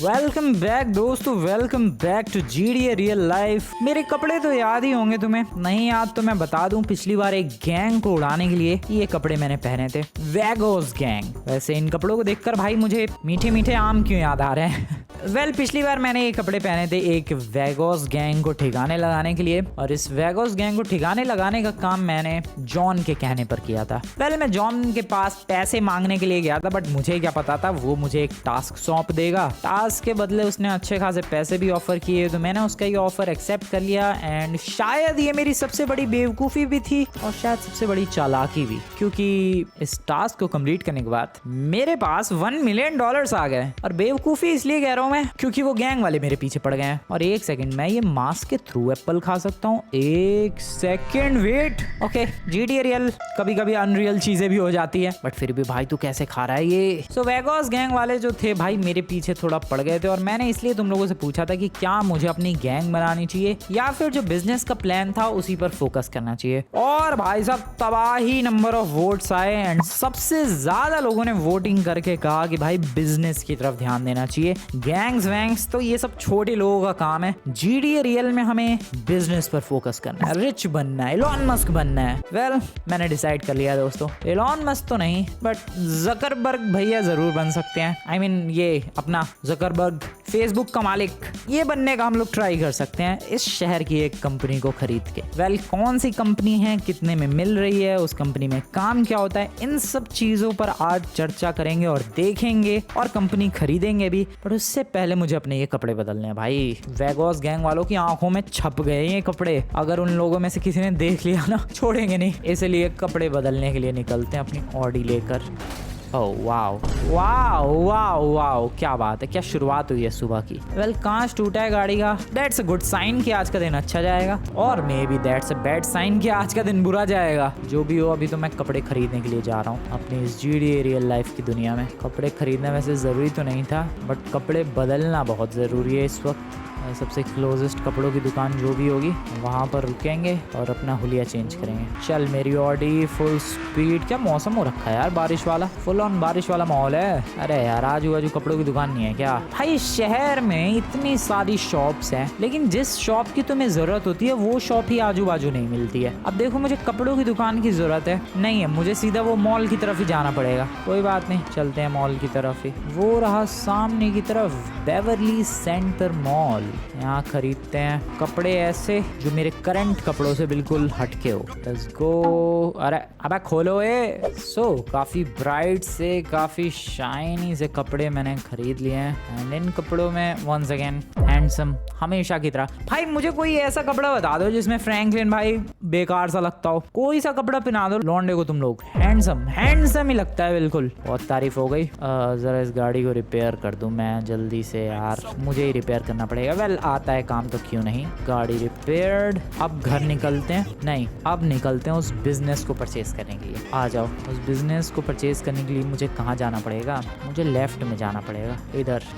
Welcome back दोस्तों, welcome back to GDA real life. मेरे कपड़े तो याद ही होंगे तुम्हें, नहीं याद तो मैं बता दूं, पिछली बार एक गैंग को उड़ाने के लिए ये कपड़े मैंने पहने थे, वेगोस गैंग। वैसे इन कपड़ों को देखकर भाई मुझे मीठे मीठे आम क्यों याद आ रहे हैं। पिछली बार मैंने ये कपड़े पहने थे एक वेगोस गैंग को ठिकाने लगाने के लिए, और इस वेगोस गैंग को ठिकाने लगाने का काम मैंने जॉन के कहने पर किया था। मैं जॉन के पास पैसे मांगने के लिए गया था, बट मुझे क्या पता था वो मुझे एक टास्क सौंप देगा। टास्क के बदले उसने अच्छे खासे पैसे भी ऑफर किए, तो मैंने उसका ये ऑफर एक्सेप्ट कर लिया। एंड शायद ये मेरी सबसे बड़ी बेवकूफ़ी भी थी और शायद सबसे बड़ी चालाकी भी, क्योंकि इस टास्क को कंप्लीट करने के बाद मेरे पास $1 मिलियन आ गए। और बेवकूफ़ी इसलिए कह रहा हूँ मैं, क्योंकि वो गैंग वाले मेरे पीछे पड़ गए हैं। और एक सेकंड, मैं ये मास्क के थ्रू एप्पल खा सकता हूँ? एक second wait. Okay, GDA real, कभी कभी अनरियल चीजें भी हो जाती है, बट फिर भी भाई तू कैसे खा रहा है ये। सो वेगोस गैंग वाले जो थे भाई मेरे पीछे थोड़ा पड़ गए थे, और मैंने इसलिए तुम लोगों से पूछा था कि क्या मुझे अपनी गैंग बनानी चाहिए या फिर जो बिजनेस का प्लान था उसी पर फोकस करना चाहिए। और भाई साहब तबाही नंबर ऑफ वोट्स आए, एंड सबसे ज्यादा लोगों ने वोटिंग करके कहा कि भाई बिजनेस की तरफ ध्यान देना चाहिए। गैंग्स वैंग्स तो ये सब छोटे लोगों का काम है, जीडीए रियल में हमें बिजनेस पर फोकस करना है, रिच बनना है, एलोन मस्क बनना है। मैंने डिसाइड कर लिया दोस्तों, एलोन मस्क तो नहीं बट जकरबर्ग भैया जरूर बन सकते हैं। आई मीन ये अपना जकरबर्ग, फेसबुक का मालिक, ये बनने का हम लोग ट्राई कर सकते हैं इस शहर की एक कंपनी को खरीद के। कौन सी कंपनी है, कितने में मिल रही है, उस कंपनी में काम क्या होता है, इन सब चीजों पर आज चर्चा करेंगे और देखेंगे और कंपनी खरीदेंगे भी। पर उससे पहले मुझे अपने ये कपड़े बदलने हैं भाई। वेगोस गैंग वालों की आंखों में छप गए ये कपड़े, अगर उन लोगों में से किसी ने देख लिया ना छोड़ेंगे नहीं, इसलिए कपड़े बदलने के लिए निकलते हैं अपनी ऑडी लेकर। Oh wow wow wow wow, क्या बात है, क्या शुरुआत हुई है सुबह की। कांच टूटा है गाड़ी का, दैट्स अ गुड साइन कि आज का दिन अच्छा जाएगा, और maybe that's a bad sign कि आज का दिन बुरा जाएगा। जो भी हो, अभी तो मैं कपड़े खरीदने के लिए जा रहा हूँ अपनी इस जीडीए रियल लाइफ की दुनिया में। कपड़े खरीदना वैसे ज़रूरी तो नहीं था, बट कपड़े बदलना बहुत ज़रूरी है इस वक्त। सबसे क्लोजेस्ट कपड़ों की दुकान जो भी होगी वहाँ पर रुकेंगे और अपना हुलिया चेंज करेंगे। चल मेरी ऑडी फुल स्पीड। क्या मौसम हो रखा है यार, बारिश वाला, फुल ऑन बारिश वाला माहौल है। अरे यार आजू बाजू कपड़ों की दुकान नहीं है क्या भाई? शहर में इतनी सारी शॉप्स हैं, लेकिन जिस शॉप की तुम्हें जरूरत होती है वो शॉप ही आजू बाजू नहीं मिलती है। अब देखो, मुझे कपड़ों की दुकान की जरूरत है नहीं है, मुझे सीधा वो मॉल की तरफ ही जाना पड़ेगा। कोई बात नहीं, चलते हैं मॉल की तरफ ही। वो रहा सामने की तरफ बेवरली सेंटर मॉल। यहाँ खरीदते हैं कपड़े ऐसे जो मेरे करंट कपड़ों से बिल्कुल हटके हो। Let's go. अरे अबे खोलो ये। काफी ब्राइट से, काफी शाइनी से कपड़े मैंने खरीद लिए हैं, एंड इन कपड़ों में वंस अगेन हैंडसम हमेशा की तरह। भाई मुझे कोई ऐसा कपड़ा बता दो जिसमें फ्रैंकलिन भाई बेकार सा लगता हो। कोई सा कपड़ा पहना दो लौंडे को तुम लोग, हैंडसम हैंडसम ही लगता है बिल्कुल। बहुत तारीफ हो गई। जरा इस गाड़ी को रिपेयर कर दूं मैं जल्दी से यार, मुझे ही रिपेयर करना पड़ेगा। आता है काम तो क्यों नहीं। गाड़ी रिपेयर्ड। अब घर निकलते हैं, नहीं अब निकलते हैं उस बिजनेस को परचेज करने के लिए। आ जाओ। उस बिजनेस को परचेज करने के लिए मुझे कहाँ जाना पड़ेगा? मुझे लेफ्ट में जाना पड़ेगा।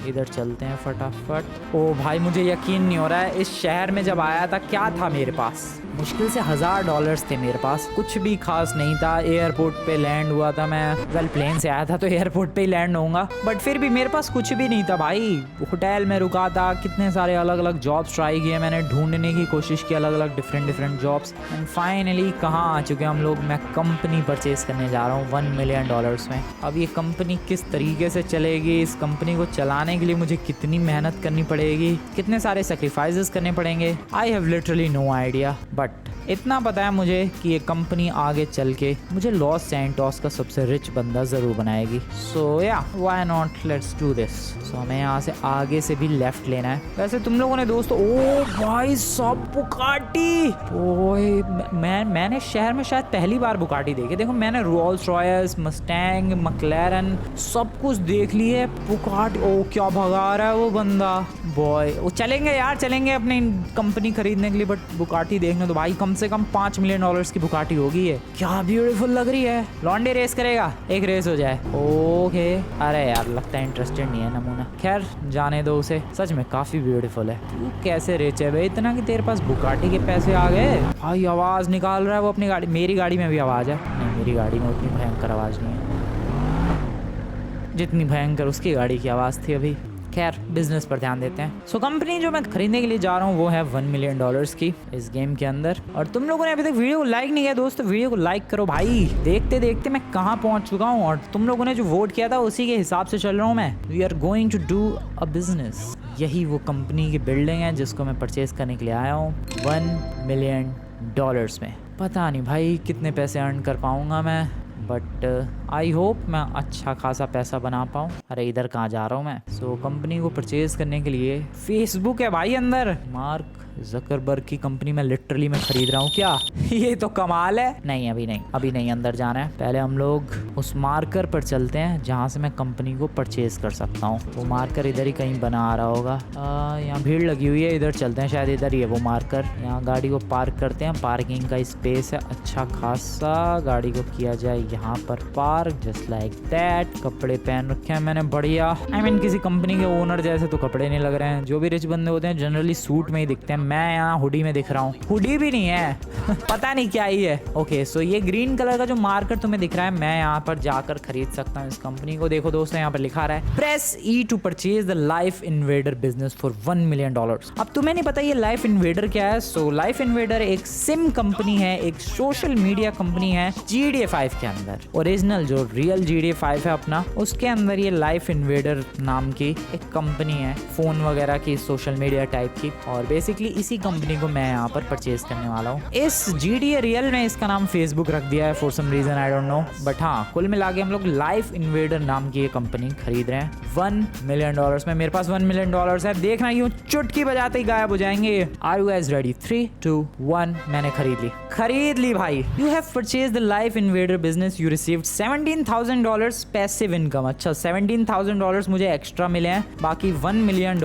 इधर चलते हैं फटाफट। ओ भाई मुझे यकीन नहीं हो रहा है, इस शहर में जब आया था क्या था मेरे पास? मुश्किल से $1000 थे मेरे पास, कुछ भी खास नहीं था। एयरपोर्ट पे लैंड हुआ था मैं, प्लेन से आया था तो एयरपोर्ट पे ही लैंड होऊंगा, बट फिर भी मेरे पास कुछ भी नहीं था भाई। होटल में रुका था, कितने सारे अलग अलग जॉब्स ट्राई किए मैंने, ढूंढने की कोशिश की अलग अलग डिफरेंट जॉब्स, एंड फाइनली कहाँ आ चुके हम लोग? मैं कंपनी परचेज करने जा रहा हूँ $1 मिलियन में। अब ये कंपनी किस तरीके से चलेगी, इस कंपनी को चलाने के लिए मुझे कितनी मेहनत करनी पड़ेगी, कितने सारे सेक्रीफाइसेस करने पड़ेंगे, I have literally no idea. But इतना पता है मुझे कि ये कंपनी आगे चल के मुझे लॉस सैंटोस का सबसे रिच बंदा जरूर बनाएगी। सो या why not, let's do this. So हमें यहाँ से आगे से भी लेफ्ट लेना है। वैसे तुम लोगों ने दोस्तों, ओ भाई सब बुगाटी, ओए मैंने शहर में शायद पहली बार बुगाटी देखी। देखो मैंने रोल्स रॉयस, मस्टैंग, मैक्लेरन सब कुछ देख ली है। बुगाटी, ओ क्या भगा रहा है वो बंदा। बॉय वो चलेंगे यार, चलेंगे अपनी कंपनी खरीदने के लिए, बट बुगाटी देखने तो भाई कम से कम $5 मिलियन की बुगाटी होगी है। क्या ब्यूटीफुल लग रही है। लॉन्डे रेस करेगा, एक रेस हो जाए। ओके, अरे यार लगता है इंटरेस्टेड नहीं है नमूना। खैर जाने दो उसे, सच में काफी ब्यूटीफुल है। तू कैसे रिच है भाई इतना कि तेरे पास बुगाटी के पैसे आ गए? भाई आवाज निकाल रहा है वो अपनी गाड़ी। मेरी गाड़ी में भी आवाज है? नहीं मेरी गाड़ी में उतनी भयंकर आवाज नहीं है जितनी भयंकर उसकी गाड़ी की आवाज थी अभी। खैर बिजनेस पर ध्यान देते हैं। सो कंपनी जो मैं खरीदने के लिए जा रहा हूँ वो है $1 मिलियन की इस गेम के अंदर। और तुम लोगों ने अभी तक वीडियो को लाइक नहीं किया दोस्तों, वीडियो को लाइक करो भाई। देखते देखते मैं कहाँ पहुंच चुका हूँ और तुम लोगों ने जो वोट किया था उसी के हिसाब से चल रहा हूँ मैं। We are going to do a business. यही वो कंपनी की बिल्डिंग है जिसको मैं परचेज करने के लिए आया हूँ $1 मिलियन में। पता नहीं भाई कितने पैसे अर्न कर पाऊंगा मैं, बट आई होप मैं अच्छा खासा पैसा बना पाऊँ। अरे इधर कहाँ जा रहा हूँ मैं। सो कंपनी को परचेज करने के लिए फेसबुक है भाई अंदर। मार्क जकरबर्ग की कंपनी में लिटरली मैं खरीद रहा हूँ क्या? ये तो कमाल है। नहीं अभी नहीं अंदर जाना है। पहले हम लोग उस मार्कर पर चलते हैं जहाँ से मैं कंपनी को परचेज कर सकता हूँ। वो मार्कर इधर ही कहीं बना आ रहा होगा। यहाँ भीड़ लगी हुई है, इधर चलते हैं, शायद इधर ही है वो मार्कर। यहाँ गाड़ी को पार्क करते हैं। पार्किंग का स्पेस है अच्छा खासा। गाड़ी को किया जाए यहाँ पर पार्क, जस्ट लाइक दैट। कपड़े पहन रखे हैं मैंने बढ़िया। आई मीन किसी कंपनी के ओनर जैसे तो कपड़े नहीं लग रहे हैं। जो भी रिच बंदे होते हैं जनरली सूट में ही दिखते हैं। मैं यहाँ हुडी में दिख रहा हूँ। हुडी भी नहीं है पता नहीं क्या ही है। ओके सो ये ग्रीन कलर का जो मार्कर तुम्हें दिख रहा है, मैं यहाँ पर जाकर खरीद सकता हूँ इस कंपनी को। देखो दोस्तों यहाँ पर लिखा रहा है press E to purchase the life invader business for $1 million. अब तुम्हें नहीं पता ये लाइफ इन्वेडर क्या है। सो लाइफ इन्वेडर एक सिम कंपनी है, एक सोशल मीडिया कंपनी है GTA 5 के अंदर। ओरिजिनल जो रियल GTA 5 है अपना, उसके अंदर ये लाइफ इन्वेडर नाम की एक कंपनी है, फोन वगैरह की, सोशल मीडिया टाइप की। और बेसिकली इसी कंपनी को मैं यहाँ पर परचेज करने वाला हूँ। इस GTA रियल में इसका नाम फेसबुक रख दिया है for some reason, I don't know. But हाँ कुल मिला के हम लोग लाइफ इन्वेडर नाम की ये कंपनी खरीद रहे हैं $1 मिलियन में। मेरे पास $1 मिलियन है। देखना यूं चुटकी बजाते ही गायब हो जाएंगे। Are you guys ready? 3, 2, 1। मैंने खरीद ली भाई। You have purchase the life invader business. You received $17,000 passive income. अच्छा $17,000 मुझे एक्स्ट्रा मिले हैं। बाकी $1 मिलियन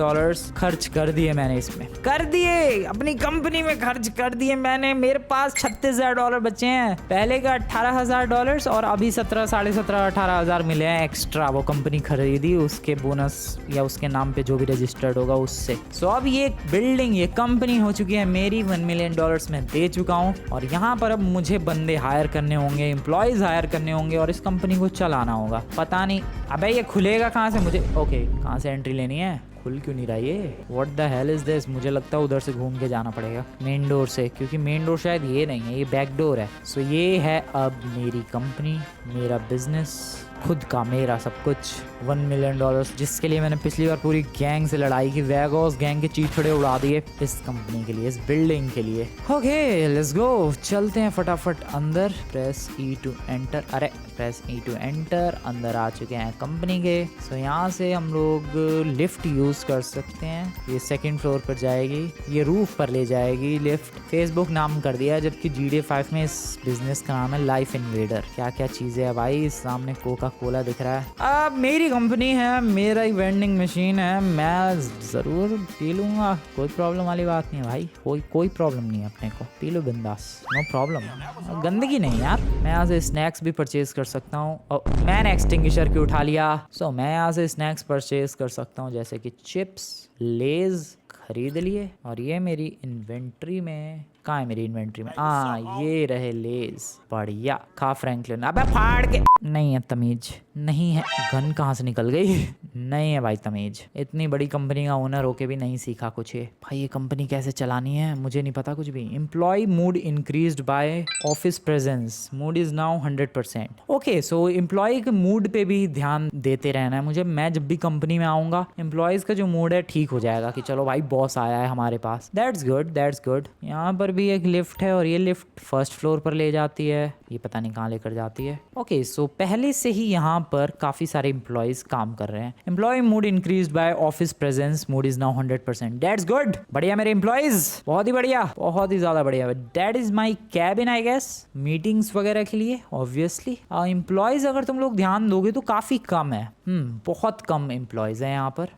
खर्च कर दिए मैंने, इसमें कर दिए, अपनी कंपनी में खर्च कर दिए मैंने। मेरे पास $36,000 बचे हैं। पहले का $18,000 और अभी 17, 17,500, 18,000 मिले हैं एक्स्ट्रा। वो कंपनी खरीदी उसके बोनस या उसके नाम पे जो भी रजिस्टर्ड होगा उससे। सो अब ये बिल्डिंग, ये कंपनी हो चुकी है मेरी। $1 मिलियन मैं दे चुका हूँ और यहाँ पर अब मुझे बंदे हायर करने होंगे, एम्प्लॉयज हायर करने होंगे और इस कंपनी को चलाना होगा। पता नहीं अबे ये खुलेगा कहाँ से मुझे? ओके कहाँ से एंट्री लेनी है? खुल क्यों नहीं रहा ये? What the hell is this? मुझे लगता है उधर से घूम के जाना पड़ेगा मेन डोर से, क्योंकि मेन डोर शायद ये नहीं है, ये बैक डोर है। सो ये है अब मेरी कंपनी, मेरा बिजनेस, खुद का, मेरा सब कुछ। $1 मिलियन जिसके लिए मैंने पिछली बार पूरी गैंग से लड़ाई की। वेगोस गैंग के चीथड़े उड़ा दिए इस कंपनी के लिए, इस बिल्डिंग के लिए। ओके लेट्स गो, चलते हैं फटाफट अंदर। Press E to enter. अरे प्रेस E टू एंटर। अंदर आ चुके हैं कंपनी के। सो यहाँ से हम लोग लिफ्ट यूज कर सकते हैं। ये सेकंड फ्लोर पर जाएगी, ये रूफ पर ले जाएगी लिफ्ट। फेसबुक नाम कर दिया है, जबकि GTA 5 में इस बिजनेस का नाम है लाइफ इन्वेडर। क्या क्या चीजें है भाई? सामने कोका कोला दिख रहा है। अब मेरी कंपनी है, मेरा ही वेंडिंग मशीन है, मैं जरूर पी लूंगा। कोई प्रॉब्लम वाली बात नहीं है भाई, कोई प्रॉब्लम नहीं है अपने को। पी लो बिंदास, नो प्रॉब्लम। गंदगी नहीं यार। मैं यहाँ से स्नैक्स भी परचेज कर सकता हूँ। मैंने एक्सटिंग्विशर क्यों उठा लिया? सो मैं यहाँ से स्नैक्स परचेज कर सकता हूँ, जैसे कि चिप्स, लेज खरीद लिए। और ये मेरी इन्वेंट्री में, कहाँ है मेरी इन्वेंट्री में? ये रहे लेज, बढ़िया। खा फ्रैंकलिन। अबे फाड़ के। नहीं है तमीज, नहीं है। गन कहाँ से निकल गई? नहीं है भाई तमीज। इतनी बड़ी कंपनी का ओनर होके भी नहीं सीखा कुछ है भाई। ये कंपनी कैसे चलानी है मुझे नहीं पता कुछ भी। Employee mood increased by office presence, mood is now 100%। Okay so employee के मूड पे भी ध्यान देते रहना है मुझे। मैं जब भी कंपनी में आऊंगा एम्प्लॉयज का जो मूड है ठीक हो जाएगा कि चलो भाई बॉस आया है हमारे पास। That's good, that's good. यहाँ पर भी एक लिफ्ट है और ये लिफ्ट फर्स्ट फ्लोर पर ले जाती है। ये पता नहीं कहाँ लेकर जाती है। ओके सो पहले से ही यहाँ पर काफी सारे एम्प्लॉयज काम कर रहे हैं। Employee mood increased by office presence, mood is now 100%। That's good, बढ़िया मेरे एम्प्लॉयज, बहुत ही बढ़िया, बहुत ही ज्यादा बढ़िया। That is my cabin I guess, meetings वगैरह के लिए ऑब्वियसली। एम्प्लॉयज अगर तुम लोग ध्यान दोगे तो काफी कम है। बहुत कम एम्प्लॉयज है यहाँ पर।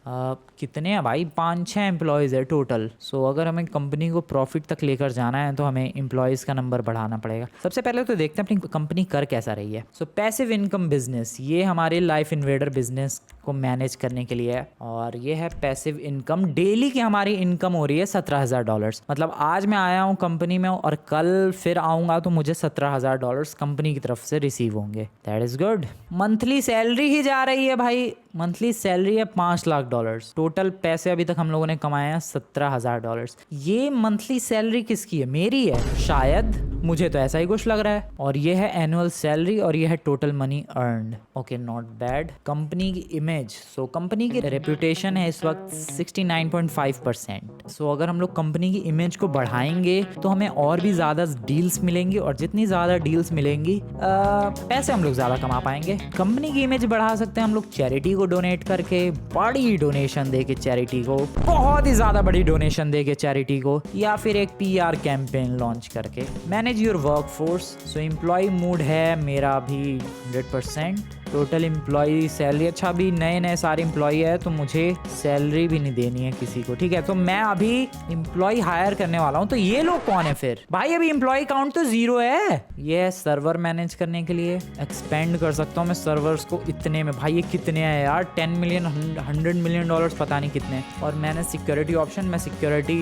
कितने हैं भाई? 5-6 एम्प्लॉयज है टोटल। सो अगर हमें कंपनी को प्रॉफिट तक लेकर जाना है तो हमें एम्प्लॉयज का नंबर बढ़ाना पड़ेगा। सबसे पहले तो देखते हैं अपनी कंपनी कर कैसा रही है। सो पैसिव इनकम बिजनेस, ये हमारे लाइफ इन्वेडर बिजनेस को मैनेज करने के लिए है। और ये है पैसिव इनकम। डेली की हमारी इनकम हो रही है $17,000। मतलब आज मैं आया हूँ कंपनी में और कल फिर आऊंगा तो मुझे $17,000 कंपनी की तरफ से रिसीव होंगे। That is good. Monthly salary ही जा रही है भाई मंथली सैलरी है $5 लाख। टोटल पैसे अभी तक हम लोगों ने कमाए हैं $17,000। ये मंथली सैलरी किसकी है? मेरी है शायद, मुझे तो ऐसा ही कुछ लग रहा है। और ये है एनुअल सैलरी और ये है total money earned. Okay, not bad. Company की इमेज, सो कंपनी की रेपुटेशन है इस वक्त 69.5%। सो अगर हम लोग कंपनी की इमेज को बढ़ाएंगे तो हमें और भी ज्यादा डील्स मिलेंगी, और जितनी ज्यादा डील्स मिलेंगी पैसे हम लोग ज्यादा कमा पाएंगे। कंपनी की इमेज बढ़ा सकते हैं हम लोग चैरिटी को डोनेट करके, बड़ी डोनेशन दे के चैरिटी को, बहुत ही ज्यादा बड़ी डोनेशन दे के चैरिटी को, या फिर एक PR कैंपेन लॉन्च करके। Manage your workforce. So employee mood है मेरा भी 100%। टोटल एम्प्लॉय सैलरी, अच्छा अभी नए नए सारे एम्प्लॉय है तो मुझे सैलरी भी नहीं देनी है किसी को, ठीक है। तो मैं अभी एम्प्लॉय हायर करने वाला हूँ। तो ये लोग कौन है फिर? भाई अभी एम्प्लॉय काउंट तो 0 है। ये सर्वर मैनेज करने के लिए एक्सपेंड कर सकता हूँ मैं सर्वर्स को इतने में। भाई ये कितने हैं यार? 10 मिलियन, $100 मिलियन, पता नहीं कितने। और मैंने सिक्योरिटी ऑप्शन, मैं सिक्योरिटी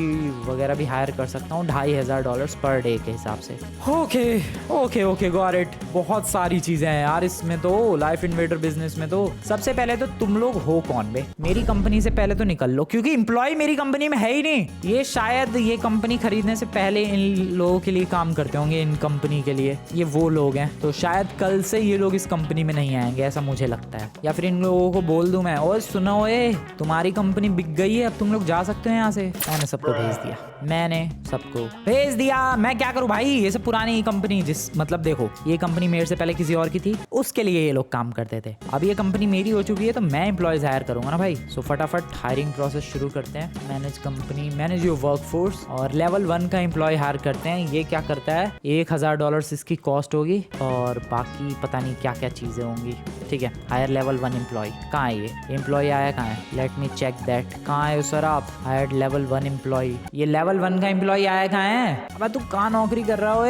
वगैरह भी हायर कर सकता हूँ $2,500 पर डे के हिसाब से। Okay okay okay, got it. बहुत सारी चीजें हैं यार इसमें तो, लाइफ इन्वेडर बिजनेस में। तो सबसे पहले तो तुम लोग हो कौन बे? मेरी कंपनी से पहले तो निकल लो, क्योंकि एम्प्लॉय मेरी कंपनी में है ही नहीं। ये शायद ये कंपनी खरीदने से पहले इन लोगों के लिए काम करते होंगे, इन कंपनी के लिए। ये वो लोग हैं, तो शायद कल से ये लोग इस कंपनी में नहीं आएंगे, ऐसा मुझे लगता है। या फिर इन लोगों को बोल दूं मैं, ओए सुनो, ओए तुम्हारी कंपनी बिक गई है, अब तुम लोग जा सकते हो यहाँ से। मैंने सबको भेज दिया, मैंने सबको भेज दिया। मैं क्या करूं भाई, ये सब पुरानी कंपनी, जिस मतलब देखो ये कंपनी मेरे से पहले किसी और की थी, उसके लिए ये लोग काम करते थे। अब ये कंपनी मेरी हो चुकी है तो मैं एम्प्लॉयज हायर करूंगा ना भाई। सो फटाफट हायरिंग प्रोसेस शुरू करते हैं। Manage company, manage your workforce, और लेवल 1 का एम्प्लॉय हायर करते हैं। ये क्या करता है? $1,000 इसकी कॉस्ट होगी, और बाकी पता नहीं क्या क्या चीजें होंगी, ठीक है। Hire level 1 employee. कहाँ है ये एम्प्लॉय? आया कहाँ है? Let me check that. कहाँ है सर आप? Hire level 1 employee. ये लेवल 1 का एम्प्लॉय आया कहाँ है? अब तू कहाँ नौकरी कर रहा हो?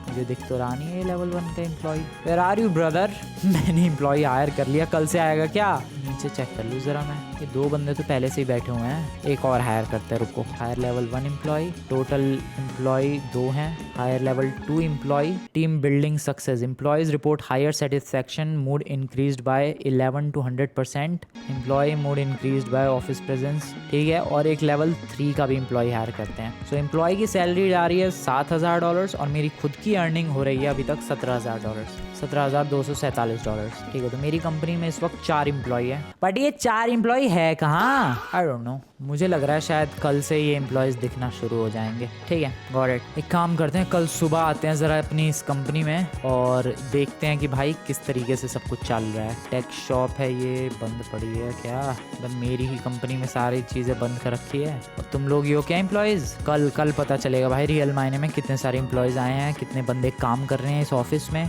मुझे दिख तो रहा नहीं है लेवल 1 का employee. Where are you brother? मैंने एम्प्लॉय हायर कर लिया, कल से आएगा क्या? नीचे चेक कर लूँ जरा मैं। ये 2 बंदे तो पहले से ही बैठे हुए हैं, एक और हायर करते हैं, रुको। Hire level 1 employee, total employee 2 हैं। Hire level 2 employee, team building success, employees report higher satisfaction, mood increased by 11 to 100%, employee mood increased by office presence, ठीक है। और एक लेवल 3 का भी एम्प्लॉय हायर करते हैं। सो एम्प्लॉय की सैलरी जा रही है $7,000, और मेरी खुद की अर्निंग हो रही है अभी तक $17,000, $17,247, ठीक है। तो मेरी कंपनी में इस वक्त 4 एम्प्लॉय है, बट ये 4 एम्प्लॉय है कहाँ? आई डोंट नो। मुझे लग रहा है शायद कल से ये एम्प्लॉयज दिखना शुरू हो जाएंगे, ठीक है। Got it. एक काम करते हैं, कल सुबह आते हैं जरा अपनी इस कंपनी में और देखते हैं कि भाई किस तरीके से सब कुछ चल रहा है। टेक शॉप है ये, बंद पड़ी है क्या? मतलब मेरी ही कंपनी में सारी चीजें बंद कर रखी है। और तुम लोग ये हो क्या एम्प्लॉयज? कल पता चलेगा भाई रियल मायने में कितने सारे एम्प्लॉयज आए हैं, कितने बंदे काम कर रहे हैं इस ऑफिस में।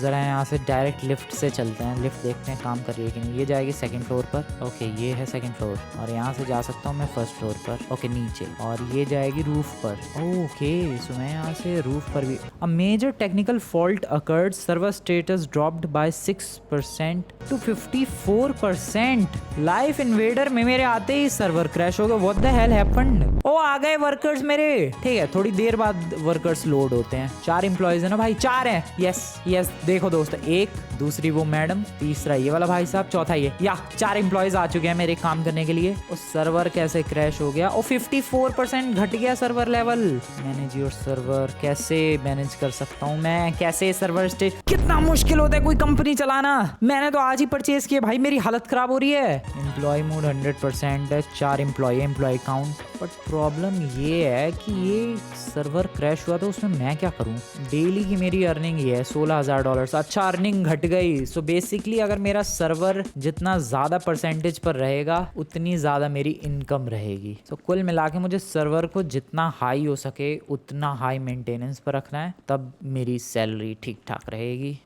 जरा यहाँ से डायरेक्ट लिफ्ट से चलते हैं, लिफ्ट देखते हैं काम कर रही है कि नहीं। ये जाएगी 2nd फ्लोर पर, ओके ये है 2nd फ्लोर, और यहाँ से जा सकता हूँ मैं 1st फ्लोर पर, ओके नीचे। और ये जाएगी रूफ पर, ओके। सो मैं यहाँ से रूफ पर भी। A major technical fault occurred, server status dropped by 6% to 54%। Life invader में मेरे आते ही सर्वर क्रैश हो गया। What the hell happened? Oh आ गए वर्कर्स मेरे, ठीक है। थोड़ी देर बाद वर्कर्स लोड होते हैं। 4 एम्प्लॉयज है ना भाई? 4 हैं, यस। देखो दोस्त, एक, दूसरी वो मैडम, तीसरा ये वाला भाई साहब, चौथा ये, या 4 एम्प्लॉयज आ चुके हैं मेरे काम करने के लिए। और सर्वर कैसे क्रैश हो गया? और 54% घट गया server level. Manage your server, कैसे मैनेज कर सकता हूँ मैं? कैसे सर्वर स्टेज? कितना मुश्किल होता है कोई कंपनी चलाना। मैंने तो आज ही परचेज किया भाई, मेरी हालत खराब हो रही है। एम्प्लॉय मोड 100% है, 4 एम्प्लॉय काउंट। बट प्रॉब्लम ये है कि ये सर्वर क्रैश हुआ तो उसमें मैं क्या करूँ? डेली की मेरी अर्निंग ये है $16,000। अच्छा अर्निंग घट गई। सो बेसिकली अगर मेरा सर्वर जितना ज्यादा परसेंटेज पर रहेगा उतनी ज्यादा मेरी इनकम रहेगी। सो कुल मिला के मुझे सर्वर को जितना हाई हो सके उतना हाई मेंटेनेंस पर रखना है, तब मेरी सैलरी ठीक ठाक रहेगी।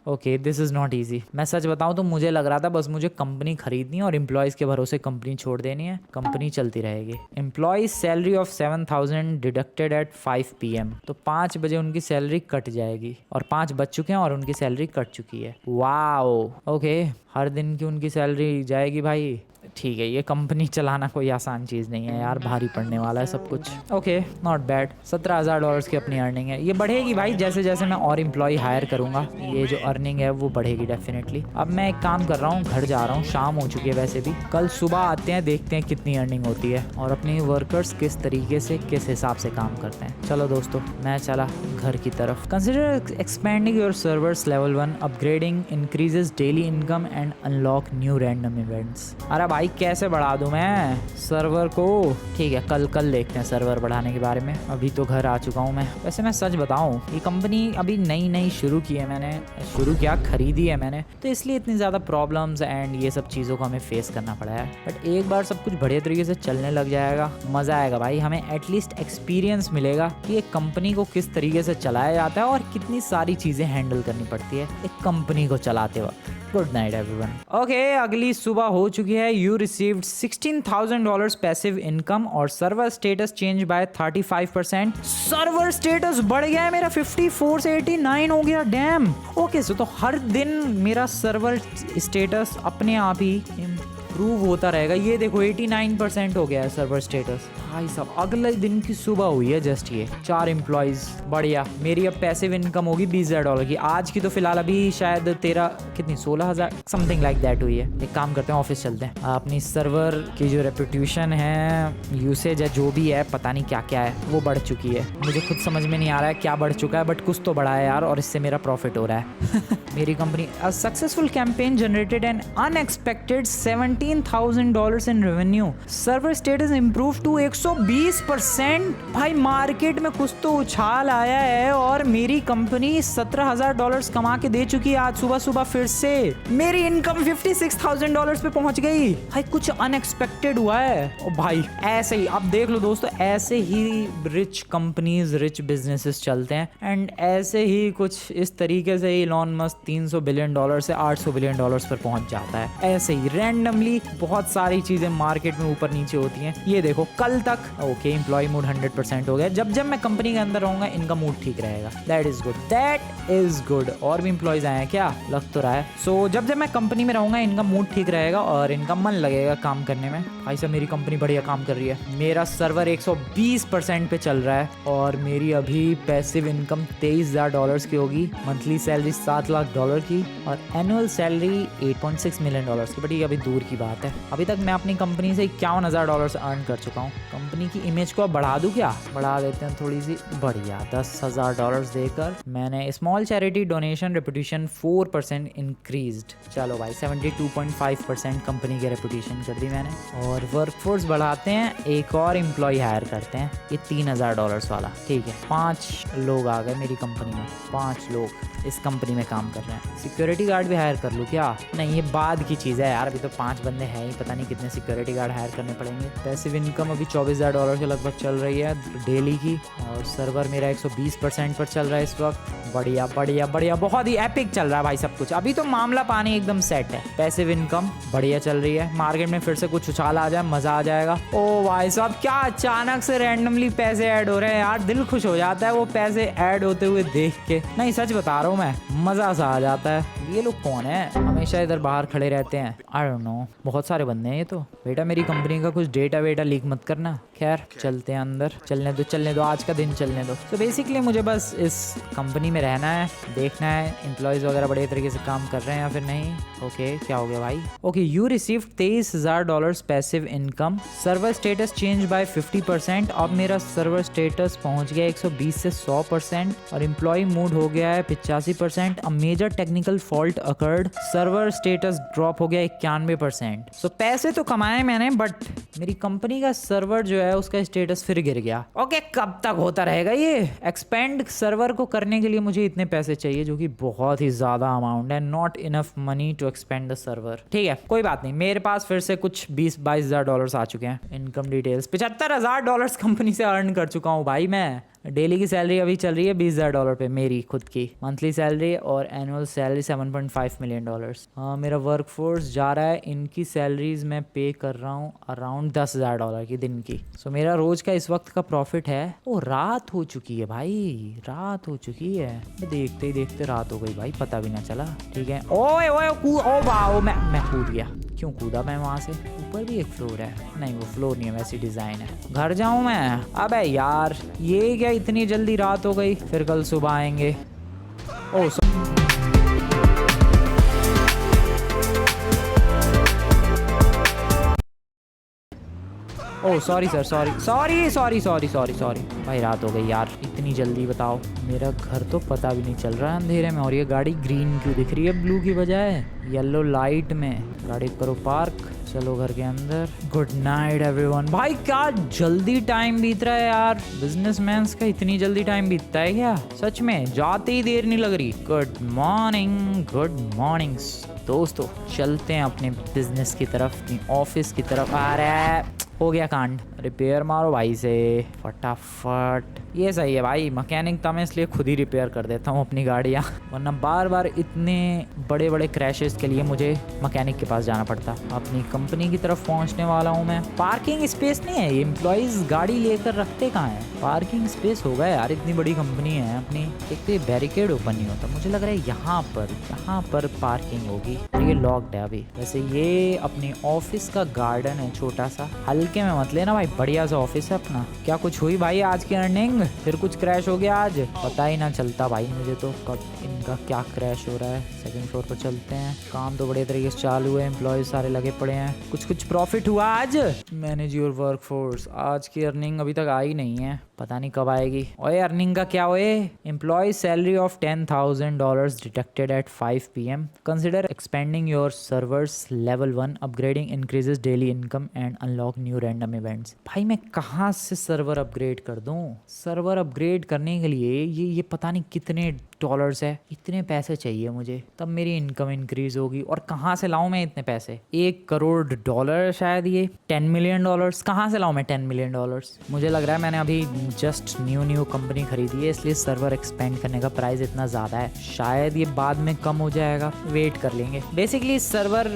Okay this is not easy. मैं सच बताऊं तो मुझे लग रहा था बस मुझे कंपनी खरीदनी है और एम्प्लॉयज के भरोसे कंपनी छोड़ देनी है, कंपनी चलती रहेगी। Employees salary of 7,000 deducted at 5 PM। तो 5 बजे उनकी सैलरी कट जाएगी, और 5 बज चुके हैं और उनकी सैलरी कट चुकी है। Wow, okay. हर दिन की उनकी सैलरी जाएगी भाई। ठीक है, ये कंपनी चलाना कोई आसान चीज़ नहीं है यार, भारी पड़ने वाला है सब कुछ। Okay, not bad. $17,000 की अपनी अर्निंग है। ये बढ़ेगी भाई जैसे जैसे मैं और एम्प्लॉय हायर करूँगा, ये जो अर्निंग है वो बढ़ेगी डेफिनेटली। अब मैं एक काम कर रहा हूँ, घर जा रहा हूँ, शाम हो चुकी है वैसे भी। कल सुबह आते हैं, देखते हैं कितनी अर्निंग होती है और अपनी वर्कर्स किस तरीके से किस हिसाब से काम करते हैं। चलो दोस्तों, मैं चला घर की तरफ। Consider expanding your servers level 1, upgrading increases daily income and unlock new random events. अरे भाई कैसे बढ़ा दूं मैं सर्वर को? ठीक है, कल देखते हैं सर्वर बढ़ाने के बारे में। अभी तो घर आ चुका हूँ मैं। वैसे मैं सच बताऊं, ये कंपनी अभी नई शुरू की है, मैंने शुरू किया, खरीदी है मैंने, तो इसलिए इतनी ज़्यादा प्रॉब्लम्स एंड ये सब चीज़ों को हमें फेस करना पड़ा है। बट एक बार सब कुछ बढ़िया तरीके से चलने लग जाएगा, मज़ा आएगा भाई। हमें एटलीस्ट एक्सपीरियंस मिलेगा कि एक कंपनी को किस तरीके से चलाया जाता है और कितनी सारी चीज़ें हैंडल करनी पड़ती है एक कंपनी को चलाते वक्त। Good night everyone. ओके, अगली सुबह हो चुकी है। यू रिसीव्ड $16,000 पैसिव इनकम और server status change bye 35%। Server status बढ़ गया है मेरा, 54 से 89 हो गया। डैम। ओके, सो तो हर दिन मेरा सर्वर स्टेटस अपने आप ही इम्प्रूव होता रहेगा। ये देखो 89% हो गया है सर्वर स्टेटस। भाई साहब, अगले दिन की सुबह हुई है जस्ट। ये 4 एम्प्लॉयज़, बढ़िया। मेरी अब पैसिव इनकम होगी $20,000 की। आज की तो फिलहाल अभी शायद 16,000 समथिंग लाइक दैट हुई है। एक काम करते हैं, ऑफिस चलते हैं। अपनी सर्वर की जो रेपुटेशन है, यूसेज है, जो भी है, पता नहीं क्या क्या है, वो बढ़ चुकी है। मुझे खुद समझ में नहीं आ रहा है क्या बढ़ चुका है, बट कुछ तो बढ़ा है यार, और इससे मेरा प्रॉफिट हो रहा है। मेरी company a successful campaign generated an unexpected $17,000 in revenue. Server status improve to 120%। भाई मार्केट में कुछ तो उछाल आया है और मेरी कंपनी $17,000 कमा के दे चुकी है। आज सुबह सुबह फिर से मेरी इनकम $56,000 पे पहुंच गई। भाई कुछ अनएक्सपेक्टेड हुआ है। ओ भाई ऐसे ही, अब देख लो दोस्तों, ऐसे ही रिच कंपनीज, रिच बिजनेसेस चलते हैं। एंड ऐसे ही कुछ इस तरीके से इलॉन मस्क $300 बिलियन से $800 बिलियन पर पहुंच जाता है। ऐसे ही रैंडमली बहुत सारी चीजें मार्केट में ऊपर नीचे होती हैं। ये देखो कल तक ओके, एम्प्लॉय मूड 100% हो गया। जब मैं कंपनी के अंदर रहूंगा, इनका मूड ठीक रहेगा। That is good, that is good. और भी एम्प्लॉयज आए हैं क्या? लग तो रहा है। सो जब मैं कंपनी में रहूंगा, इनका मूड ठीक रहेगा और इनका मन लगेगा काम करने में। भाई साहब, मेरी कंपनी बढ़िया काम कर रही है। मेरा सर्वर 120% पे चल रहा है और मेरी अभी पैसिव इनकम $23,000 की होगी। मंथली सैलरी $7 लाख की और एनुअल सैलरी $8.6 मिलियन की। बट ये अभी दूर की बात है। अभी तक मैं अपनी कंपनी से $51,000 अर्न कर चुका हूँ। कंपनी की इमेज को अब बढ़ा दूं क्या? बढ़ा देते हैं थोड़ी सी। बढ़िया, $10,000 देकर मैंने small charity donation reputation 4% increased. चलो भाई, 72.5% कंपनी की रेपुटेशन कर दी मैंने। और वर्कफोर्स बढ़ाते हैं, एक और एम्प्लॉय हायर करते हैं, ये $3,000 वाला। ठीक है, 5 लोग आ गए मेरी कंपनी में। 5 लोग इस कंपनी में काम कर रहे हैं। सिक्योरिटी गार्ड भी हायर कर लूँ क्या? नहीं, ये बाद की चीज़ है यार। अभी तो 5 बंदे हैं ही, पता नहीं कितने सिक्योरिटी गार्ड हायर करने पड़ेंगे। पैसिव इनकम अभी $24,000 के लगभग चल रही है डेली की। और सर्वर मेरा 120% पर चल रहा है इस वक्त। बढ़िया बढ़िया बढ़िया, बहुत ही एपिक चल रहा है भाई सब कुछ। अभी तो मामला पानी एकदम सेट है। पैसिव इनकम बढ़िया चल रही है। मार्केट में फिर से कुछ उछाल आ जाए, मजा आ जाएगा। ओ भाई साहब, क्या अचानक से रैंडमली पैसे ऐड हो रहे हैं यार। दिल खुश हो जाता है वो पैसे ऐड होते हुए देख के। नहीं, सच बता रहा हूँ मैं, मजा सा आ जाता है। ये लोग कौन है? हमेशा इधर बाहर खड़े रहते हैं। आई डोंट नो, बहुत सारे बंदे हैं ये तो। बेटा मेरी कंपनी का कुछ डेटा वेटा लीक मत करना। खैर चलते हैं अंदर। चलने दो, आज का दिन चलने दो। तो बेसिकली मुझे बस इस कंपनी में रहना है, देखना है एम्प्लॉयज वगैरह बढ़िया तरीके से काम कर रहे हैं या फिर नहीं। ओके, क्या हो गया भाई? Okay, you received $23,000 passive income. Server status change bye 50%। अब मेरा सर्वर स्टेटस पहुंच गया 120 से 100% और एम्प्लॉय मूड हो गया है 85%। A major technical fault occurred. Server status drop हो गया 91%। सो पैसे तो कमाए मैंने, बट मेरी कंपनी का सर्वर जो है उसका स्टेटस फिर गिर गया। ओके, कब तक होता रहेगा ये? एक्सपेंड सर्वर को करने के लिए मुझे इतने पैसे चाहिए, जो कि बहुत ही ज्यादा अमाउंट है। Not enough money to expand the server. ठीक है, कोई बात नहीं। मेरे पास फिर से कुछ $20,000-22,000 आ चुके हैं। इनकम डिटेल्स, $75,000 कंपनी से अर्न कर चुका हूँ भाई मैं। डेली की सैलरी अभी चल रही है $20,000 पे मेरी खुद की मंथली सैलरी, और एनुअल सैलरी $7.5 मिलियन। हाँ, मेरा वर्कफोर्स जा रहा है, इनकी सैलरीज मैं पे कर रहा हूँ अराउंड $10,000 की दिन की। सो मेरा रोज का इस वक्त का प्रॉफिट है। ओ, रात हो चुकी है भाई, रात हो चुकी है। देखते ही देखते रात हो गई भाई, पता भी ना चला। ठीक है, ओए ओए, ओ वाओ, मैं कूद गया। क्यों कूदा मैं वहाँ से? ऊपर भी एक फ्लोर है। नहीं वो फ्लोर नहीं है, वैसी डिजाइन है। घर जाऊँ मैं? अबे यार ये क्या इतनी जल्दी रात हो गई, फिर कल सुबह आएंगे। ओह ओह सॉरी सर, सॉरी भाई रात हो गई यार, इतनी जल्दी बताओ। मेरा घर तो पता भी नहीं चल रहा है अंधेरे में, और ये गाड़ी ग्रीन क्यों दिख रही है ब्लू की बजाय? येलो लाइट में गाड़ी करो पार्क, चलो घर के अंदर। Good night everyone. भाई क्या जल्दी टाइम बीत रहा है यार, बिजनेसमैन का इतनी जल्दी टाइम बीतता है क्या? सच में जाते ही देर नहीं लग रही। गुड मॉर्निंग दोस्तों, चलते हैं अपने बिजनेस की तरफ, अपनी ऑफिस की तरफ। आ रहा है, हो गया कांड। रिपेयर मारो भाई से फटाफट। ये सही है भाई, मैकेनिक था मैं इसलिए खुद ही रिपेयर कर देता हूँ अपनी गाड़ियाँ, वरना बार बार इतने बड़े बड़े क्रैशेस के लिए मुझे मैकेनिक के पास जाना पड़ता। अपनी कंपनी की तरफ पहुँचने वाला हूँ मैं। पार्किंग स्पेस नहीं है, ये एम्प्लॉयज़ गाड़ी लेकर रखते कहाँ हैं? पार्किंग स्पेस होगा यार, इतनी बड़ी कंपनी है अपनी। एक तो ये बैरिकेड ओपन नहीं होता, मुझे लग रहा है यहाँ पर पार्किंग होगी। ये लॉक्ड है अभी। वैसे ये अपनी ऑफिस का गार्डन है छोटा सा, हल्के में मत लेना भाई, बढ़िया सा ऑफिस है अपना। क्या कुछ हुई भाई आज की अर्निंग? फिर कुछ क्रैश हो गया आज? पता ही ना चलता भाई मुझे तो कब इनका क्या क्रैश हो रहा है। सेकंड फ्लोर पर चलते हैं। काम तो बड़े तरीके से चालू है, एम्प्लॉयज सारे लगे पड़े हैं। कुछ प्रॉफिट हुआ आज? Manage your work force. आज की अर्निंग अभी तक आई नहीं है, पता नहीं कब आएगी। ओए अर्निंग का क्या हुए? Employee salary of $10,000 detected at 5 PM। Consider expanding your servers level 1, upgrading increases daily income and unlock new random events. भाई मैं कहाँ से सर्वर अपग्रेड कर दूँ? सर्वर अपग्रेड करने के लिए ये पता नहीं कितने डॉलर्स है, इतने पैसे चाहिए मुझे, तब मेरी इनकम इंक्रीज होगी। और कहाँ से लाऊं मैं इतने पैसे? $1 करोड़ शायद, ये $10 मिलियन। कहाँ से लाऊं मैं $10 मिलियन? मुझे लग रहा है मैंने अभी जस्ट न्यू कंपनी खरीदी है, इसलिए सर्वर एक्सपेंड करने का प्राइस इतना ज़्यादा है। शायद ये बाद में कम हो जाएगा, वेट कर लेंगे। बेसिकली सर्वर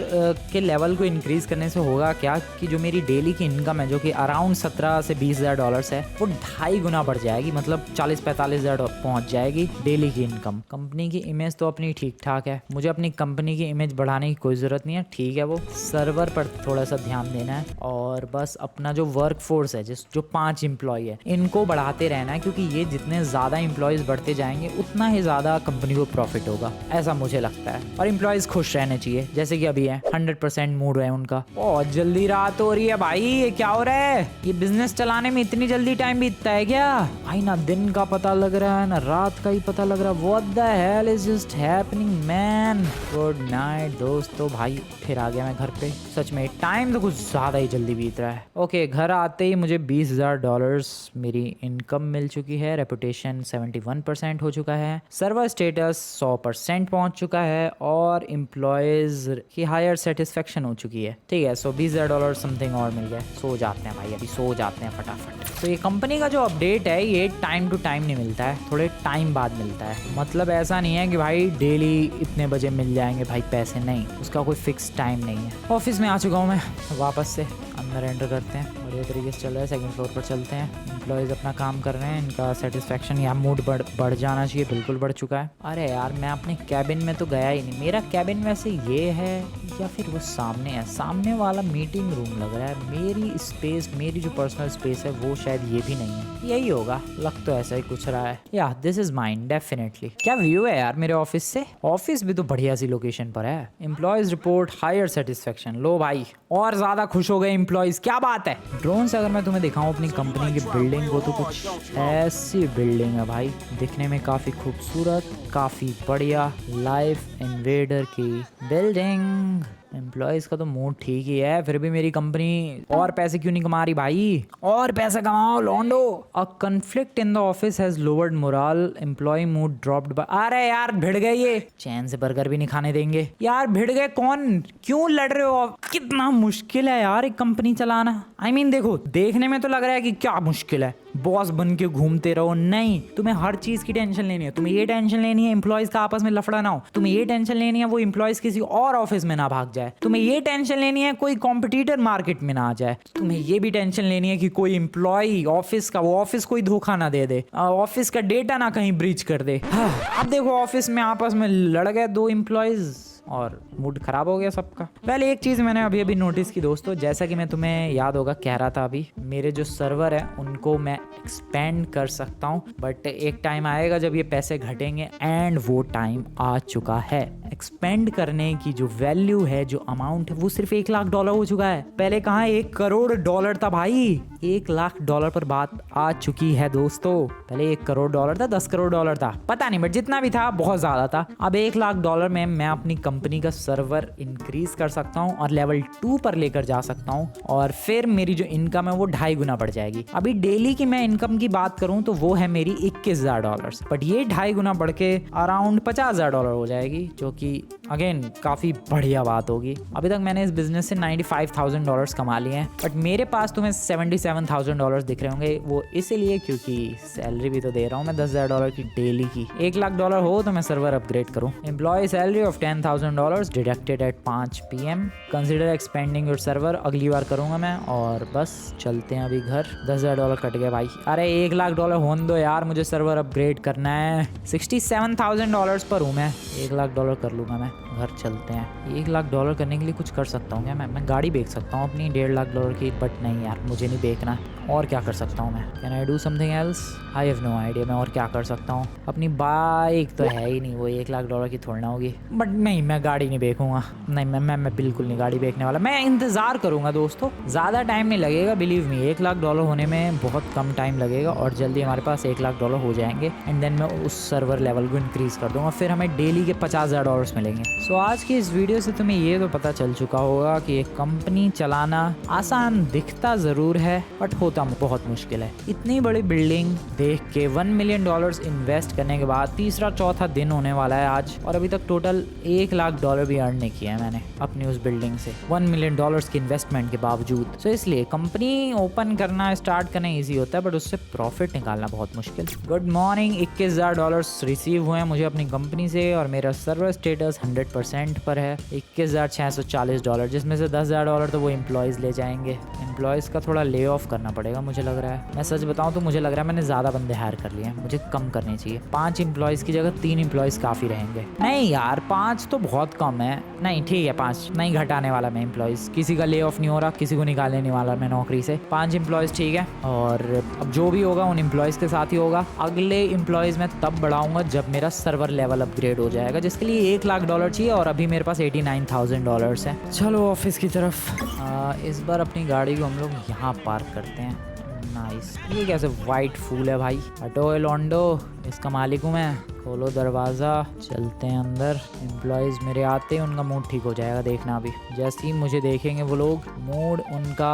के लेवल को इंक्रीज करने से होगा क्या कि जो मेरी डेली की इनकम है, जो कि अराउंड 17 से 20 हज़ार डॉलर्स है, वो 2.5 गुना बढ़ जाएगी। मतलब 40-45 हज़ार पहुँच जाएगी डेली की इनकम। कंपनी की इमेज तो अपनी ठीक ठाक है, मुझे अपनी कंपनी की इमेज बढ़ाने की कोई ज़रूरत नहीं है। ठीक है, वो सर्वर पर थोड़ा सा ध्यान देना है, और बस अपना जो वर्क फोर्स है, जो 5 एम्प्लॉय है, इनको बढ़ाते रहना है, क्योंकि ये जितने ज़्यादा एम्प्लॉयज़ बढ़ते जाएंगे उतना ही ज़्यादा कंपनी को प्रॉफिट होगा, ऐसा मुझे लगता है। और एम्प्लॉयज़ खुश रहने चाहिए, जैसे कि अभी है 100% मूड है उनका। बहुत जल्दी रात हो रही है भाई, ये क्या हो रहा है? ये बिजनेस चलाने में इतनी जल्दी टाइम बीतता है क्या भाई? ना दिन का पता लग रहा है ना रात का ही पता लग रहा है। What the hell is just happening man? Good night दोस्तों। भाई फिर आ गया मैं घर पे। सच में टाइम तो कुछ ज़्यादा ही जल्दी बीत रहा है। ओके, घर आते ही मुझे $20,000 मेरी इनकम मिल चुकी है। रेपुटेशन 71% हो चुका है। सर्वर स्टेटस 100% पहुंच चुका है, और एम्प्लॉयज़ की हायर सेटिस्फेक्शन हो चुकी है। ठीक है, सो $20,000 समथिंग और मिल गया। सो जाते हैं भाई, अभी सो जाते हैं फटाफट। तो ये कंपनी का जो अपडेट है, ये टाइम टू टाइम नहीं मिलता है, थोड़े टाइम बाद मिलता है। मतलब ऐसा नहीं है कि भाई डेली इतने बजे मिल जाएंगे भाई पैसे, नहीं, उसका कोई फिक्स टाइम नहीं है। ऑफिस में आ चुका हूँ मैं वापस से, अंदर एंटर करते हैं। बढ़िया तरीके से चल रहा है। सेकंड फ्लोर पर चलते हैं। एम्प्लॉयज़ अपना काम कर रहे हैं, इनका सेटिस्फेक्शन या मूड बढ़ जाना चाहिए, बिल्कुल बढ़ चुका है। अरे यार मैं अपने कैबिन में तो गया ही नहीं। मेरा कैबिन वैसे ये है या फिर वो सामने है? सामने वाला मीटिंग रूम लग रहा है। मेरी स्पेस, मेरी जो पर्सनल स्पेस है वो शायद ये भी नहीं है, यही होगा, लग तो ऐसा ही कुछ रहा है। या दिस इज माइन डेफिनेटली। क्या व्यू है यार मेरे ऑफिस से? ऑफिस भी तो बढ़िया सी लोकेशन पर है। Employees report higher satisfaction. लो भाई, और ज्यादा खुश हो गए एम्प्लॉयज, क्या बात है। ड्रोन से अगर मैं तुम्हें दिखाऊं अपनी कंपनी की बिल्डिंग को, तो कुछ ऐसी बिल्डिंग है भाई, दिखने में काफी खूबसूरत, काफी बढ़िया। लाइफ इन्वेडर की बिल्डिंग। एम्प्लॉयज़ का तो मूड ठीक ही है, फिर भी मेरी कंपनी और पैसे क्यों नहीं कमा रही भाई? और पैसा कमाओ लॉन्डो। A conflict in the office has lowered morale, employee mood dropped by. अरे यार भिड़ गए, ये चैन से बर्गर भी नहीं खाने देंगे यार। भिड़ गए कौन? क्यों लड़ रहे हो? कितना मुश्किल है यार एक कंपनी चलाना। I mean, देखो, देखने में तो लग रहा है कि क्या मुश्किल है, बॉस बन के घूमते रहो। नहीं, तुम्हें हर चीज की टेंशन लेनी है। तुम्हें ये टेंशन लेनी है एम्प्लॉयज का आपस में लफड़ा ना हो। तुम्हें ये टेंशन लेनी है वो एम्प्लॉयज किसी और ऑफिस में ना भाग जाए। तुम्हें ये टेंशन लेनी है कोई कॉम्पिटिटर मार्केट में ना आ जाए। तुम्हें ये भी टेंशन लेनी है कि कोई एम्प्लॉय ऑफिस का, वो ऑफिस कोई धोखा ना दे दे, ऑफिस का डेटा ना कहीं ब्रीच कर दे। अब देखो ऑफिस में आपस में लड़ गए 2 एम्प्लॉयज, और मूड खराब हो गया सबका। पहले एक चीज़ मैंने अभी अभी नोटिस की दोस्तों, जैसा कि मैं तुम्हें याद होगा कह रहा था अभी, मेरे जो सर्वर है उनको मैं एक्सपेंड कर सकता हूँ, बट एक टाइम आएगा जब ये पैसे घटेंगे एंड वो टाइम आ चुका है। एक्सपेंड करने की जो वैल्यू है, जो अमाउंट है, वो सिर्फ $1,00,000 हो चुका है। पहले कहाँ $1 करोड़ था भाई, $1,00,000 पर बात आ चुकी है दोस्तों। पहले $1 करोड़ था, $10 करोड़ था, पता नहीं, बट जितना भी था बहुत ज्यादा था। अब $1,00,000 में मैं अपनी कंपनी का सर्वर इंक्रीज कर सकता हूँ और लेवल 2 पर लेकर जा सकता हूँ, और फिर मेरी जो इनकम है वो 2.5 गुना बढ़ जाएगी। अभी डेली की मैं इनकम की बात करूँ तो वो है मेरी $21,000, बट ये 2.5 गुना बढ़ के अराउंड $50,000 हो जाएगी, जो कि अगेन काफी बढ़िया बात होगी। अभी तक मैंने इस बिजनेस से $95,000 कमा लिए हैं, बट मेरे पास तुम्हें $77,000 दिख रहे होंगे। वो इसीलिए क्योंकि सैलरी भी तो दे रहा हूँ मैं $10,000 की डेली की। $1,00,000 हो तो मैं सर्वर अपग्रेड करूँ। Employee salary of $10,000 deducted at 5 PM। Consider expanding your server, अगली बार करूंगा मैं। और बस चलते हैं अभी घर। $10,000 कट गए भाई। अरे $1,00,000 होने दो यार, मुझे सर्वर अपग्रेड करना है। $67,000 पर हूँ मैं, $1,00,000 कर लूँगा मैं। घर चलते हैं। $1,00,000 करने के लिए कुछ कर सकता हूँ क्या मैं गाड़ी बेच सकता हूँ अपनी $1.5 लाख की, बट नहीं यार मुझे नहीं बेचना। और क्या कर सकता हूँ मैं? Can I do something else? I have no idea मैं और क्या कर सकता हूँ। अपनी बाइक तो है ही नहीं, वो $1,00,000 की थोड़ी ना होगी। बट नहीं, मैं गाड़ी नहीं बेचूंगा। नहीं, मैं बिल्कुल नहीं गाड़ी बेचने वाला। मैं इंतज़ार करूँगा दोस्तों, ज़्यादा टाइम नहीं लगेगा, बिलीव मी। $1,00,000 होने में बहुत कम टाइम लगेगा और जल्दी हमारे पास $1,00,000 हो जाएंगे। एंड देन मैं उस सर्वर लेवल को इंक्रीज़ कर दूँगा, फिर हमें डेली के $50,000 मिलेंगे। सो आज की इस वीडियो से तुम्हें ये तो पता चल चुका होगा कि एक कंपनी चलाना आसान दिखता ज़रूर है, बट होता बहुत मुश्किल है। इतनी बड़ी बिल्डिंग देख के $1 मिलियन इन्वेस्ट करने के बाद तीसरा चौथा दिन होने वाला है आज, और अभी तक टोटल $1,00,000 भी अर्न नहीं किया है मैंने अपनी उस बिल्डिंग से, $1 मिलियन की इन्वेस्टमेंट के बावजूद। सो इसलिए कंपनी ओपन करना, स्टार्ट करना ईजी होता है, बट उससे प्रॉफिट निकालना बहुत मुश्किल। Good morning. $21,000 रिसीव हुए हैं मुझे अपनी कंपनी से, और मेरा सर्वर स्टेटस 100% पर है। $21,640, जिसमें से $10,000 तो वो एम्प्लॉयज़ ले जाएंगे। एम्प्लॉयज़ का थोड़ा ले ऑफ करना पड़ेगा मुझे लग रहा है। मैं सच बताऊं तो मुझे लग रहा है मैंने ज़्यादा बंदे हायर कर लिए हैं, मुझे कम करने चाहिए। 5 एम्प्लॉयज़ की जगह 3 एम्प्लॉयज़ काफ़ी रहेंगे। नहीं यार, 5 तो बहुत कम है। नहीं ठीक है, 5 नहीं घटाने वाला मैं एम्प्लॉयज़। किसी का ले ऑफ नहीं हो रहा, किसी को निकालने नहीं वाला मैं नौकरी से। 5 एम्प्लॉयज़ ठीक है, और अब जो भी होगा उन एम्प्लॉयज़ के साथ ही होगा। अगले एम्प्लॉयज़ मैं तब बढ़ाऊंगा जब मेरा सर्वर लेवल अपग्रेड हो जाएगा, जिसके लिए $1,00,000 चाहिए, और अभी मेरे पास $89,000 है। चलो ऑफिस की तरफ। इस बार अपनी गाड़ी को हम लोग यहाँ पार्क करते हैं। नाइस। ये कैसे वाइट फूल है भाई? हटो एलोंडो, इसका मालिक हूँ मैं। खोलो दरवाज़ा, चलते हैं अंदर। एम्प्लॉयज़ मेरे आते ही उनका मूड ठीक हो जाएगा, देखना। अभी जैसे ही मुझे देखेंगे वो लोग, मूड उनका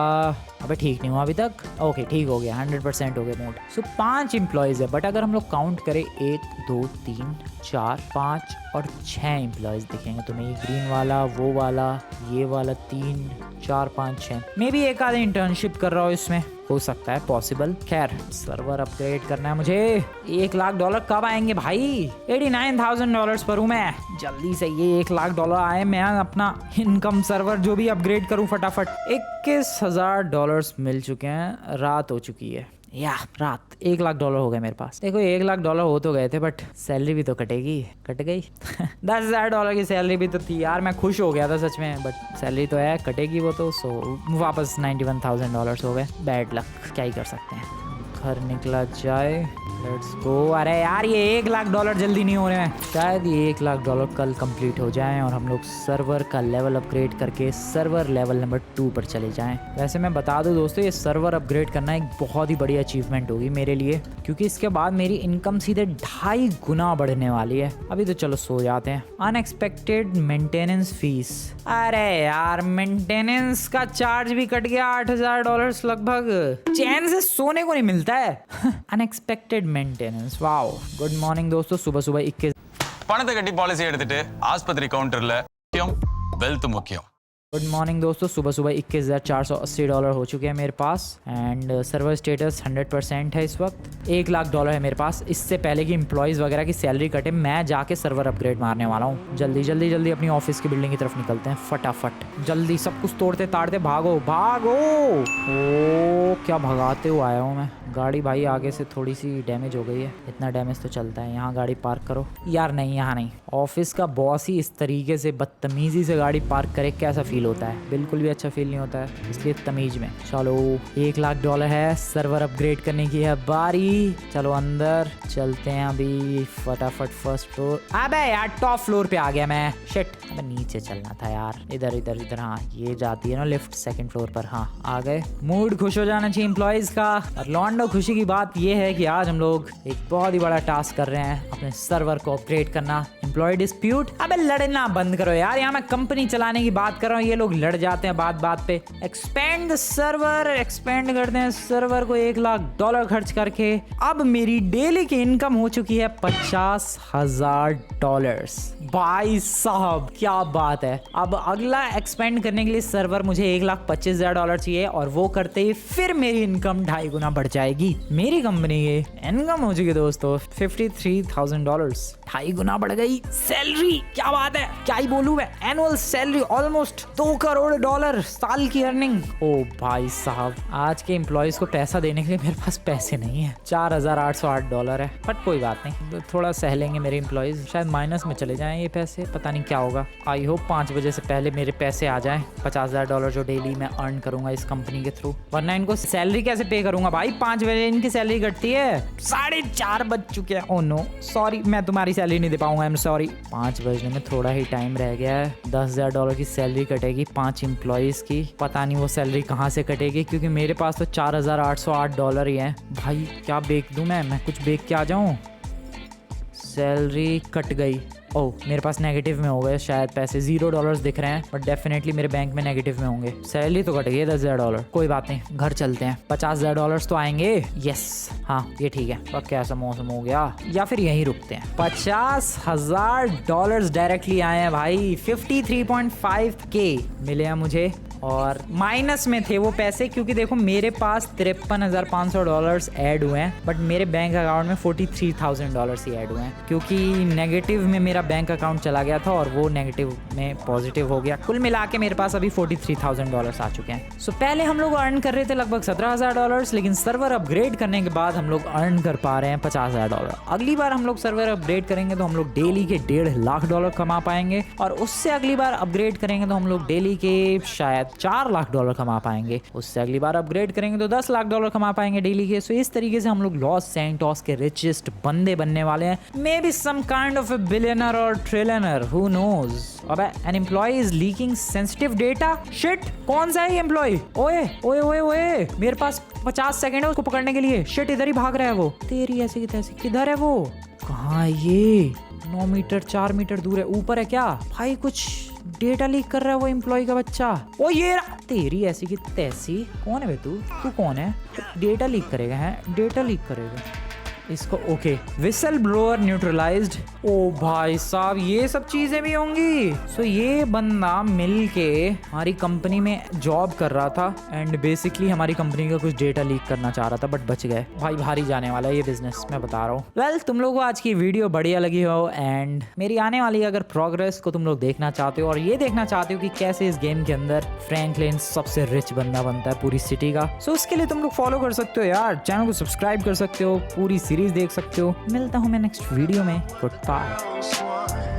अबे ठीक नहीं हुआ अभी तक। ओके ठीक हो गया, 100% हो गया मूड। सो 5 एम्प्लॉयज़ है, बट अगर हम लोग काउंट करें 1 2 3 4 5 और 6 एम्प्लॉयज़ दिखेंगे तुम्हें। ये ग्रीन वाला, वो वाला, ये वाला, 3 4 5 6। मे भी एक आधे इंटर्नशिप कर रहा हो इसमें, हो सकता है पॉसिबल। खैर, सर्वर अपग्रेड करना है मुझे। $1,00,000 कब आएंगे भाई? $89,000 पर हूँ मैं। जल्दी से ये $1,00,000 आए, मैं अपना इनकम सर्वर जो भी अपग्रेड करूँ फटाफट। $21,000 मिल चुके हैं, रात हो चुकी है। या रात। $1,00,000 हो गए मेरे पास। देखो $1,00,000 हो तो गए थे, बट सैलरी भी तो कटेगी, कट गई। $10,000 की सैलरी भी तो थी यार, मैं खुश हो गया था सच में, बट सैलरी तो है, कटेगी वो तो। सो वापस $91,000 हो गए। बैड लक, क्या ही कर सकते हैं। घर निकला जाए, लेट्स गो। अरे यार ये $1,00,000 जल्दी नहीं हो रहे हैं। शायद ये $1,00,000 कल कंप्लीट हो जाएं और हम लोग सर्वर का लेवल अपग्रेड करके सर्वर लेवल नंबर 2 पर चले जाएं। वैसे मैं बता दूं दोस्तों, ये सर्वर अपग्रेड करना एक बहुत ही बड़ी अचीवमेंट होगी मेरे लिए, क्योंकि इसके बाद मेरी इनकम सीधे 2.5 गुना बढ़ने वाली है। अभी तो चलो सो जाते हैं। Unexpected maintenance fees. अरे यार मेंटेनेंस का चार्ज भी कट गया, $8,000 लगभग। चैन से सोने को नहीं मिलता है। Unexpected maintenance. Wow. Good morning दोस्तों। सुबह सुबह 21 பணத்தை கட்டி பாலிசி எடுத்துட்டு ஆஸ்பத்திரி கவுண்டர்ல முக்கியம் வெல்த் முக்கியம் गुड मॉर्निंग दोस्तों, सुबह सुबह $21,480 हो चुके हैं मेरे पास एंड सर्वर स्टेटस 100% है इस वक्त। $1,00,000 है मेरे पास। इससे पहले कि एम्प्लॉयज़ वगैरह की सैलरी कटे मैं जाके सर्वर अपग्रेड मारने वाला हूँ। जल्दी जल्दी जल्दी अपनी ऑफिस की बिल्डिंग की तरफ निकलते हैं फटाफट। जल्दी सब कुछ तोड़ते ताड़ते भागो भागो। ओ क्या भगाते हुए आया हूँ मैं। गाड़ी भाई आगे से थोड़ी सी डैमेज हो गई है, इतना डैमेज तो चलता है। यहाँ गाड़ी पार्क करो यार। नहीं यहाँ नहीं। ऑफिस का बॉस ही इस तरीके से बदतमीजी से गाड़ी पार्क करे, कैसा फील होता है? बिल्कुल भी अच्छा फील नहीं होता है, इसलिए तमीज में। चलो $1,00,000 है, सर्वर अपग्रेड करने की है बारी। चलो अंदर चलते हैं अभी फटाफट। First floor. अबे यार टॉप फ्लोर पे आ गया मैं। शिट, अबे नीचे चलना था यार। इधर इधर इधर। हाँ ये जाती है ना लिफ्ट सेकंड फ्लोर पर। हाँ आ गए। मूड खुश हो जाना चाहिए एम्प्लॉयज का। और लॉन्डो खुशी की बात ये है कि आज हम लोग एक बहुत ही बड़ा टास्क कर रहे हैं, अपने सर्वर को अपग्रेड करना। Employee dispute. अबे लड़ना बंद करो यार, यहाँ मैं कंपनी चलाने की बात कर रहा हूँ, ये लोग लड़ जाते हैं बात बात पे। एक्सपेंड द सर्वर, एक्सपेंड करते हैं सर्वर को $1,00,000 खर्च करके। अब मेरी डेली की इनकम हो चुकी है $50,000। भाई साहब क्या बात है। अब अगला एक्सपेंड करने के लिए सर्वर मुझे $1,25,000 चाहिए और वो करते ही फिर मेरी इनकम 2.5 गुना बढ़ जाएगी। मेरी कंपनी की इनकम हो चुकी दोस्तों $53,000। 2.5 गुना बढ़ गई सैलरी। क्या बात है, क्या ही बोलूं मैं। एनुअल सैलरी ऑलमोस्ट $2 करोड़ साल की अर्निंग। ओ भाई साहब, आज के एम्प्लॉयज को पैसा देने के लिए मेरे पास पैसे नहीं है। $4,808 है, बट कोई बात नहीं, थोड़ा सह लेंगे मेरे एम्प्लॉयज। शायद माइनस में चले जाएं ये पैसे, पता नहीं क्या होगा। आई होप 5 बजे से पहले मेरे पैसे आ जाएं, $50,000 जो डेली मैं अर्न करूंगा इस कंपनी के थ्रू। वरना इनको सैलरी कैसे पे करूंगा भाई? 5 बजे इनकी सैलरी कटती है, 4:30 बज चुके हैं। ओह नो सॉरी, मैं तुम्हारी सैलरी नहीं दे पाऊंगा, आई एम सॉरी। 5 बजने में थोड़ा ही टाइम रह गया है। $10,000 की सैलरी कटेगी 5 एम्प्लॉयज की। पता नहीं वो सैलरी कहाँ से कटेगी, क्योंकि मेरे पास तो $4,808 ही है। भाई क्या बेच दूं मैं कुछ बेच के आ जाऊं। सैलरी कट गई। ओह मेरे पास नेगेटिव में हो गए शायद पैसे। $0 दिख रहे हैं, बट डेफिनेटली मेरे बैंक में नेगेटिव में होंगे। सैलरी तो कट गई है $10,000। कोई बात नहीं, घर चलते हैं। $50,000 तो आएंगे। यस हाँ ये ठीक है। अब कैसा मौसम हो गया, या फिर यहीं रुकते हैं। $50,000 डायरेक्टली आए हैं भाई। 53.5K मिले हैं मुझे, और माइनस में थे वो पैसे, क्योंकि देखो मेरे पास $53,500 ऐड हुए हैं, बट मेरे बैंक अकाउंट में $43,000 ही ऐड हुए हैं, क्योंकि नेगेटिव में मेरा बैंक अकाउंट चला गया था और वो नेगेटिव में पॉजिटिव हो गया। कुल मिला के मेरे पास अभी $43,000 आ चुके हैं। सो पहले हम लोग अर्न कर रहे थे लगभग $17,000, लेकिन सर्वर अपग्रेड करने के बाद हम लोग अर्न कर पा रहे हैं $50,000। अगली बार हम लोग सर्वर अपग्रेड करेंगे तो हम लोग डेली के $1.5 लाख कमा पाएंगे, और उससे अगली बार अपग्रेड करेंगे तो हम लोग डेली के शायद $4 लाख कमा पाएंगे। उससे अगली बार अपग्रेड करेंगे तो $10 लाख कमा पाएंगे डेली के। सो इस तरीके से हम लोग लॉस सैंटोस के रिचेस्ट बंदे बनने वाले हैं। Maybe some kind of a billionaire और ट्रिलियनर, हु नोज। अबे an employee is leaking sensitive data. Shit, कौन सा है एम्प्लॉय? ओए ओए ओए ओए, मेरे पास 50 सेकंड है उसको पकड़ने के लिए। शिट, इधर ही भाग रहा है वो। तेरी ऐसी की तैसी। किधर है वो? कहाँ है ये? 9 मीटर 4 मीटर दूर है। ऊपर है क्या भाई? कुछ डेटा लीक कर रहा है वो एम्प्लॉय का बच्चा। ओ ये तेरी ऐसी की तैसी। कौन है बे तू कौन है? डेटा लीक करेगा? है डेटा लीक करेगा इसको। Okay, whistleblower neutralised. Oh भाई साहब, ये सब चीजें भी होंगी। सो ये बंदा मिलके हमारी कंपनी में जॉब कर रहा था एंड बेसिकली हमारी कंपनी का कुछ डेटा लीक करना चाह रहा था, बट बच गए। भाई भारी जाने वाला है ये बिजनेस, मैं बता रहा हूँ। वेल, तुम लोगों को आज की वीडियो बढ़िया लगी हो एंड मेरी आने वाली अगर प्रोग्रेस को तुम लोग देखना चाहते हो और ये देखना चाहते हो कि कैसे इस गेम के अंदर फ्रैंकलिन सबसे रिच बंदा बनता है पूरी सिटी का, सो उसके लिए तुम लोग फॉलो कर सकते हो यार। चैनल को सब्सक्राइब कर सकते हो, पूरी सीरीज देख सकते हो। मिलता हूँ मैं नेक्स्ट वीडियो में। Good bye.